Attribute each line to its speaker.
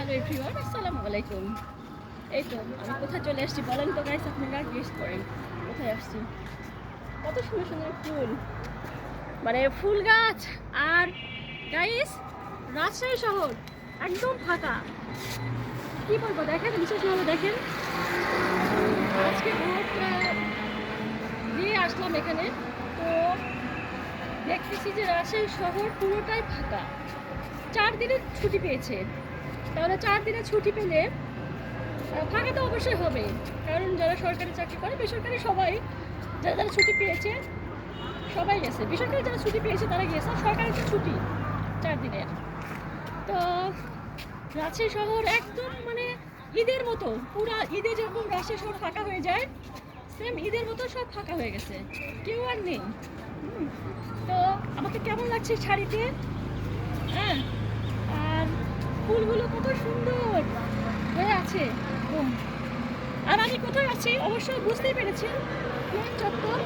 Speaker 1: Hello everyone, আসসালামু আলাইকুম। এই তো আমি কোথায় চলে আসছি বলেন তো গাইস, আপনারা গেস করেন কোথায় আসছি। কত সুন্দর সুন্দর ফুল, মানে ফুল গাছ। আর গাইস, রাজশাহী শহর একদম ফাঁকা। কি বলবো, দেখেন বিশেষভাবে দেখেন। আজকে ভোরটা দিয়ে আসলাম এখানে, তো দেখতেছি যে রাজশাহী শহর পুরোটাই ফাঁকা। 4 দিনের ছুটি পেয়েছে, তাহলে 4 দিনের ছুটি পেলে ফাঁকা তো অবশ্যই হবে, কারণ যারা সরকারি চাকরি করে, বেসরকারি সবাই, যারা যারা ছুটি পেয়েছে সবাই গেছে। বেসরকারি যারা ছুটি পেয়েছে তারা গিয়েছে, সরকারি তো ছুটি 4 দিনের। তো রাজশাহী শহর একদম মানে ঈদের মতো, পুরা ঈদে যেরকম রাজশাহী শহর ফাঁকা হয়ে যায়, সেম ঈদের মতো সব ফাঁকা হয়ে গেছে, কেউ আর নেই। তো আমাকে কেমন লাগছে শাড়িতে, হ্যাঁ, আর ফুলগুলো কত সুন্দর হয়ে আছে। আর আমি কোথায় আছি অবশ্যই বুঝতেই পেরেছেন, কোন চত্বর।